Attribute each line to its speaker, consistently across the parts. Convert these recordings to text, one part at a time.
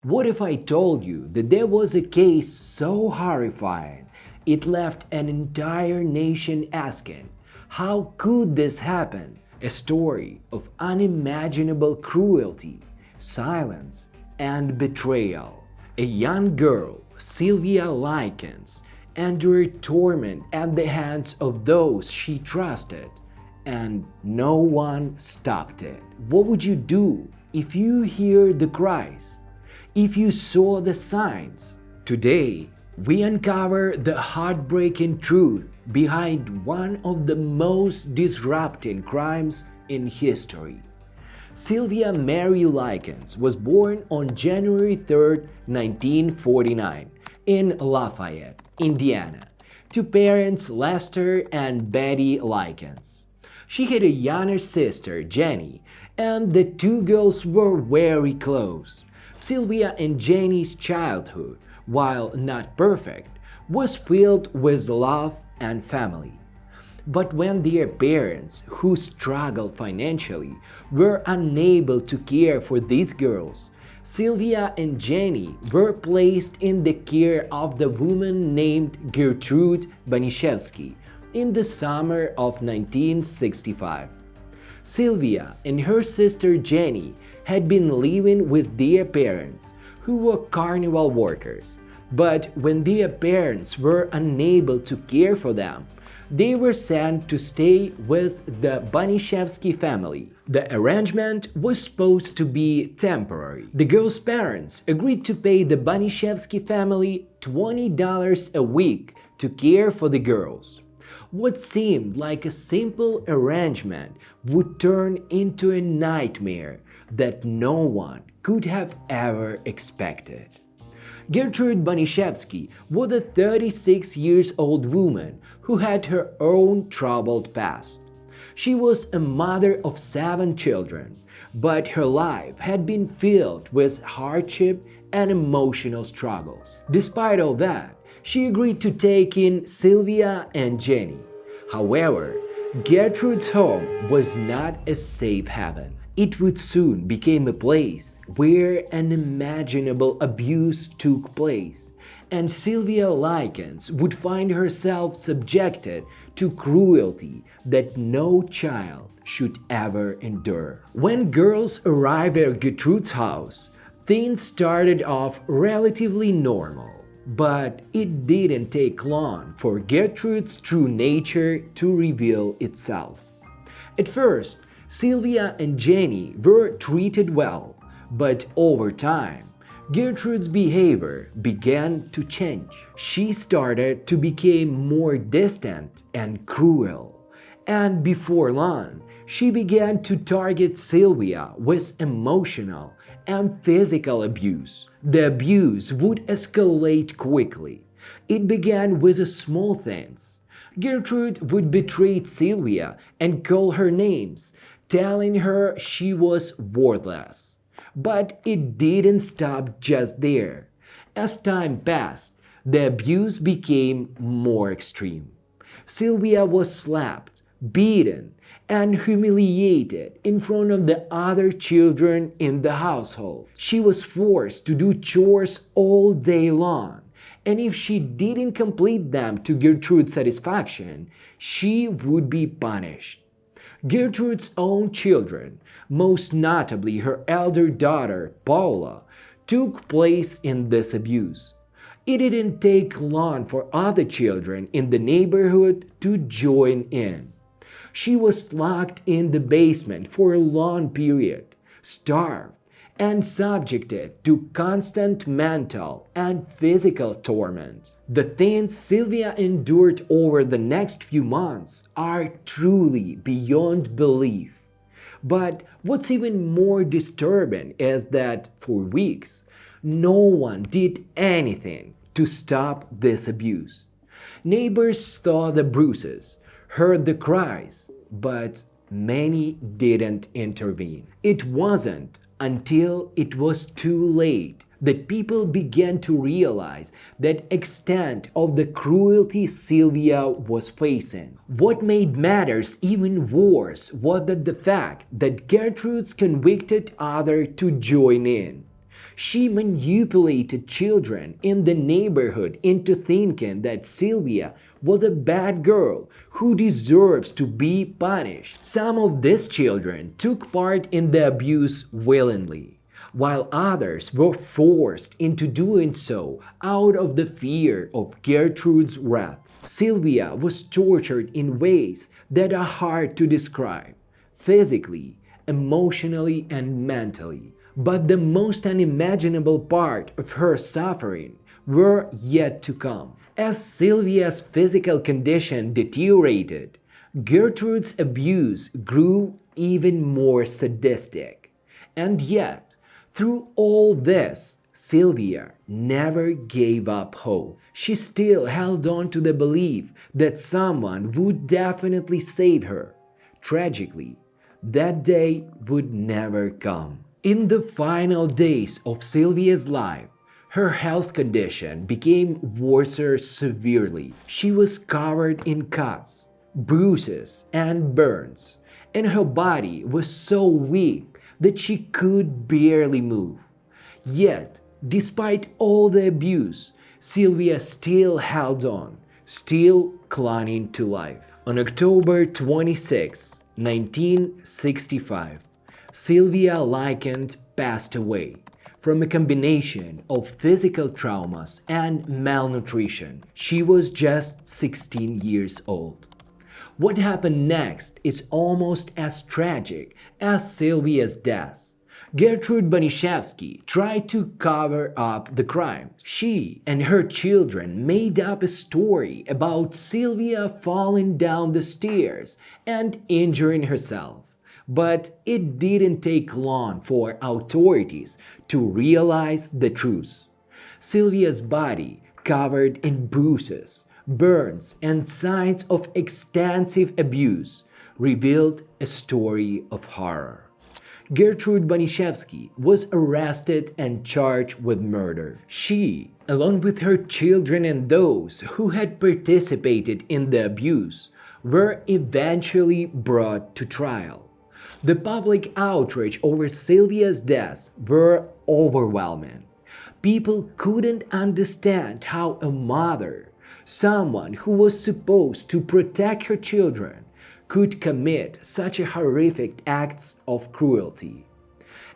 Speaker 1: What if I told you that there was a case so horrifying it left an entire nation asking, how could this happen? A story of unimaginable cruelty, silence, and betrayal. A young girl, Sylvia Likens, endured torment at the hands of those she trusted, and no one stopped it. What would you do if you hear the cries? If you saw the signs? Today, we uncover the heartbreaking truth behind one of the most disrupting crimes in history. Sylvia Mary Likens was born on January 3, 1949, in Lafayette, Indiana, to parents Lester and Betty Likens. She had a younger sister, Jenny, and the two girls were very close. Sylvia and Jenny's childhood, while not perfect, was filled with love and family. But when their parents, who struggled financially, were unable to care for these girls, Sylvia and Jenny were placed in the care of the woman named Gertrude Baniszewski in the summer of 1965. Sylvia and her sister Jenny had been living with their parents, who were carnival workers. But when their parents were unable to care for them, they were sent to stay with the Baniszewski family. The arrangement was supposed to be temporary. The girls' parents agreed to pay the Baniszewski family $20 a week to care for the girls. What seemed like a simple arrangement would turn into a nightmare that no one could have ever expected. Gertrude Baniszewski was a 36-year-old woman who had her own troubled past. She was a mother of 7 children, but her life had been filled with hardship and emotional struggles. Despite all that, she agreed to take in Sylvia and Jenny. However, Gertrude's home was not a safe haven. It would soon become a place where unimaginable abuse took place, and Sylvia Likens would find herself subjected to cruelty that no child should ever endure. When girls arrived at Gertrude's house, things started off relatively normal. But it didn't take long for Gertrude's true nature to reveal itself. At first, Sylvia and Jenny were treated well, but over time, Gertrude's behavior began to change. She started to become more distant and cruel, and before long, she began to target Sylvia with emotional and physical abuse. The abuse would escalate quickly. It began with small things. Gertrude would betray Sylvia and call her names, telling her she was worthless. But it didn't stop just there. As time passed, the abuse became more extreme. Sylvia was slapped, beaten, and humiliated in front of the other children in the household. She was forced to do chores all day long, and if she didn't complete them to Gertrude's satisfaction, she would be punished. Gertrude's own children, most notably her elder daughter, Paula, took place in this abuse. It didn't take long for other children in the neighborhood to join in. She was locked in the basement for a long period, starved, and subjected to constant mental and physical torment. The things Sylvia endured over the next few months are truly beyond belief. But what's even more disturbing is that for weeks, no one did anything to stop this abuse. Neighbors saw the bruises, heard the cries, but many didn't intervene. It wasn't until it was too late that people began to realize the extent of the cruelty Sylvia was facing. What made matters even worse was the fact that Gertrude's convicted others to join in. She manipulated children in the neighborhood into thinking that Sylvia was a bad girl who deserves to be punished. Some of these children took part in the abuse willingly, while others were forced into doing so out of the fear of Gertrude's wrath. Sylvia was tortured in ways that are hard to describe, physically, emotionally, and mentally. But the most unimaginable part of her suffering were yet to come. As Sylvia's physical condition deteriorated, Gertrude's abuse grew even more sadistic. And yet, through all this, Sylvia never gave up hope. She still held on to the belief that someone would definitely save her. Tragically, that day would never come. In the final days of Sylvia's life, her health condition became worse severely. She was covered in cuts, bruises, and burns, and her body was so weak that she could barely move. Yet, despite all the abuse, Sylvia still held on, still clinging to life. On October 26, 1965, Sylvia Likens passed away from a combination of physical traumas and malnutrition. She was just 16 years old. What happened next is almost as tragic as Sylvia's death. Gertrude Baniszewski tried to cover up the crimes. She and her children made up a story about Sylvia falling down the stairs and injuring herself. But it didn't take long for authorities to realize the truth. Sylvia's body, covered in bruises, burns, and signs of extensive abuse, revealed a story of horror. Gertrude Baniszewski was arrested and charged with murder. She, along with her children and those who had participated in the abuse, were eventually brought to trial. The public outrage over Sylvia's death were overwhelming. People couldn't understand how a mother, someone who was supposed to protect her children, could commit such horrific acts of cruelty.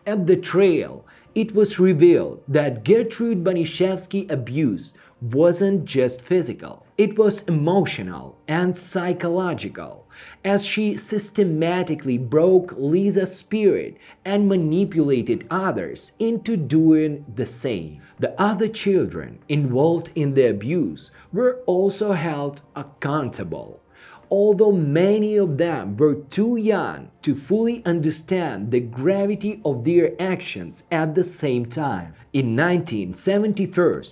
Speaker 1: At the trial, it was revealed that Gertrude Baniszewski's abuse wasn't just physical, it was emotional and psychological, as she systematically broke Lisa's spirit and manipulated others into doing the same. The other children involved in the abuse were also held accountable, although many of them were too young to fully understand the gravity of their actions at the same time. In 1971,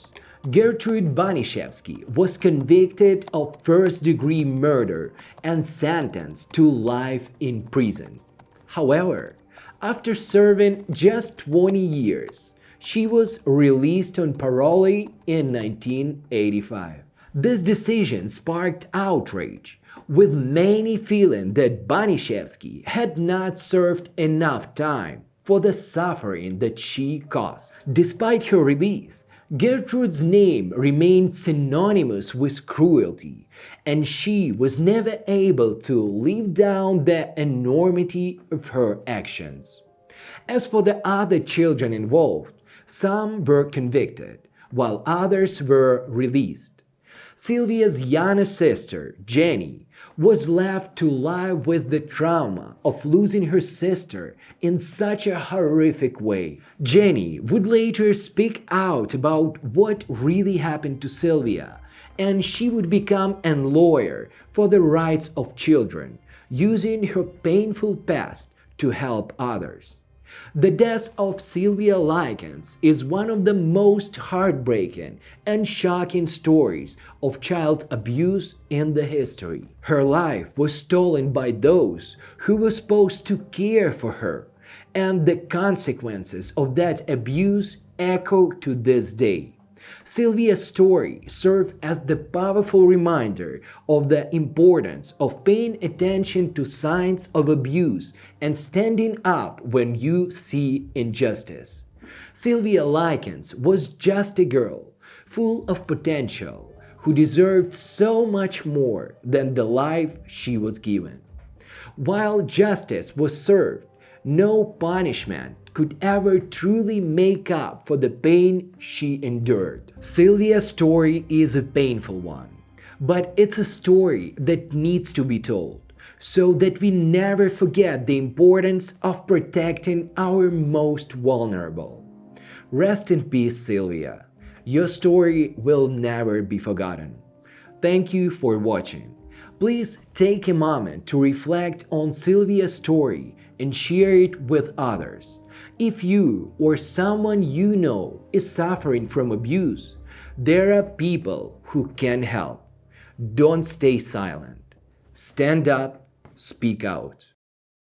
Speaker 1: Gertrude Baniszewski was convicted of first-degree murder and sentenced to life in prison. However, after serving just 20 years, she was released on parole in 1985. This decision sparked outrage, with many feeling that Baniszewski had not served enough time for the suffering that she caused. Despite her release, Gertrude's name remained synonymous with cruelty, and she was never able to live down the enormity of her actions. As for the other children involved, some were convicted, while others were released. Sylvia's younger sister, Jenny, was left to live with the trauma of losing her sister in such a horrific way. Jenny would later speak out about what really happened to Sylvia, and she would become a lawyer for the rights of children, using her painful past to help others. The death of Sylvia Likens is one of the most heartbreaking and shocking stories of child abuse in the history. Her life was stolen by those who were supposed to care for her, and the consequences of that abuse echo to this day. Sylvia's story serves as the powerful reminder of the importance of paying attention to signs of abuse and standing up when you see injustice. Sylvia Likens was just a girl, full of potential, who deserved so much more than the life she was given. While justice was served, no punishment could ever truly make up for the pain she endured. Sylvia's story is a painful one, but it's a story that needs to be told so that we never forget the importance of protecting our most vulnerable. Rest in peace, Sylvia. Your story will never be forgotten. Thank you for watching. Please take a moment to reflect on Sylvia's story and share it with others. If you or someone you know is suffering from abuse, there are people who can help. Don't stay silent. Stand up, speak out.